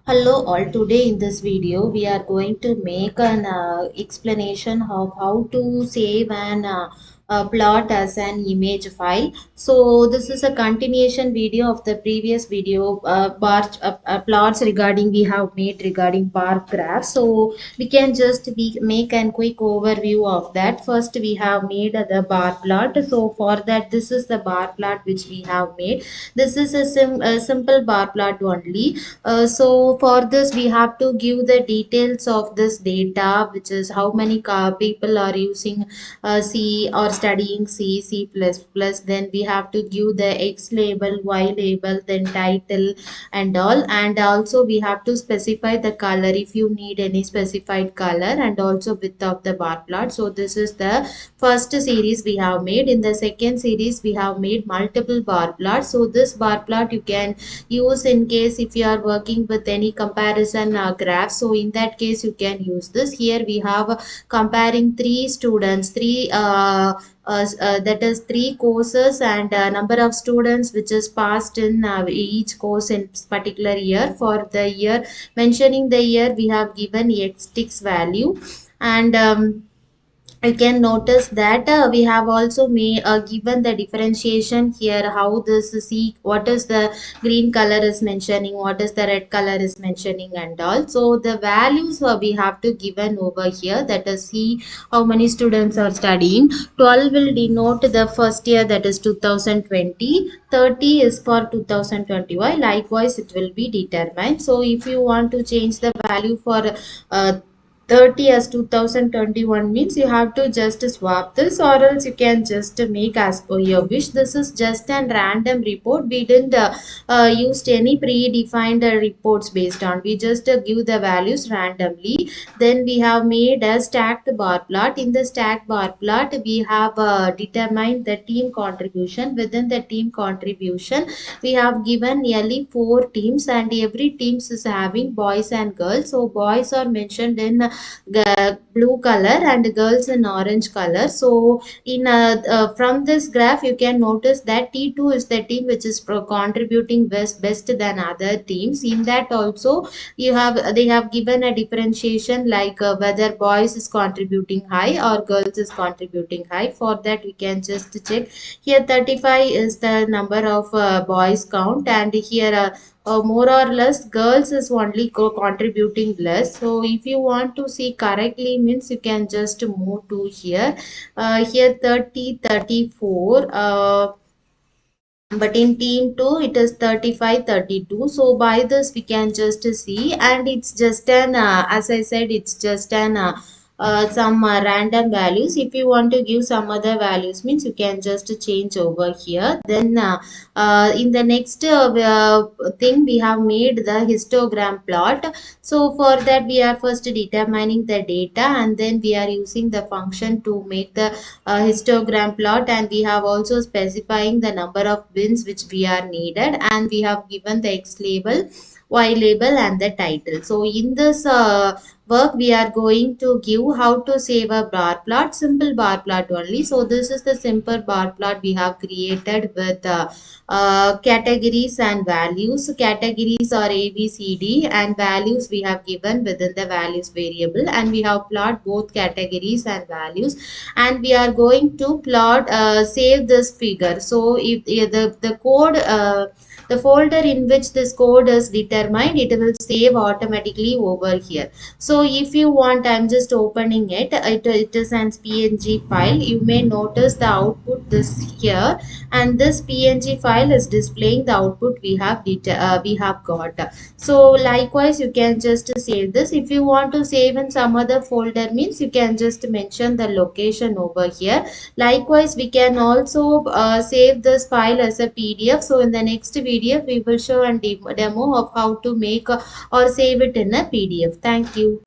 Hello all, today in this video we are going to make an explanation of how to save an plot as an image file. So this is a continuation video of the previous video plots regarding we have made regarding bar graph. So we can just make a quick overview of that. First we have made the bar plot. So for that this is the bar plot which we have made. This is a simple bar plot only. So for this we have to give the details of this data, which is how many people are using C or studying C++. Then we have to give the X label, Y label, then title and all. And also we have to specify the color if you need any specified color, and also width of the bar plot. So this is the first series we have made. In the second series we have made multiple bar plots. So this bar plot you can use in case if you are working with any comparison graph. So in that case you can use this. Here we have comparing three students, that is three courses, and number of students which is passed in each course in particular year. For the year, mentioning the year, we have given x value. And I can notice that we have also made given the differentiation here, how this C, what is the green color is mentioning, what is the red color is mentioning and all. So the values we have to given over here, that is C, how many students are studying. 12 will denote the first year, that is 2020. 30 is for 2021. Likewise it will be determined. So if you want to change the value for uh, 30 as 2021 means you have to just swap this, or else you can just make as per your wish. This is just a random report. We didn't used any predefined reports based on. We just give the values randomly. Then we have made a stacked bar plot. In the stacked bar plot, we have determined the team contribution. Within the team contribution, we have given nearly 4 teams, and every teams is having boys and girls. So boys are mentioned in blue color and girls in orange color. So in from this graph you can notice that T2 is the team which is contributing best than other teams. In that also they have given a differentiation, like whether boys is contributing high or girls is contributing high. For that we can just check. Here 35 is the number of boys count, and here more or less girls is only contributing less. So if you want to see correctly means you can just move to here. Here 30 34, but in team 2 it is 35 32. So by this we can just see, and it's just an as I said, it's just an some random values. If you want to give some other values means you can just change over here. Then in the next thing we have made the histogram plot. So for that we are first determining the data, and then we are using the function to make the histogram plot, and we have also specifying the number of bins which we are needed, and we have given the X label, Y label and the title. So in this work we are going to give how to save a bar plot, simple bar plot only. So this is the simple bar plot we have created with categories and values. Categories are A, B, C, D, and values we have given within the values variable, and we have plot both categories and values, and we are going to plot save this figure. So if the code the folder in which this code is determined, it will save automatically over here. So if you want, I'm just opening it is an png file. You may notice the output this here, and this png file is displaying the output we have got. So likewise you can just save this. If you want to save in some other folder means you can just mention the location over here. Likewise we can also save this file as a PDF. So in the next video we will show a demo of how to make or save it in a PDF. Thank you.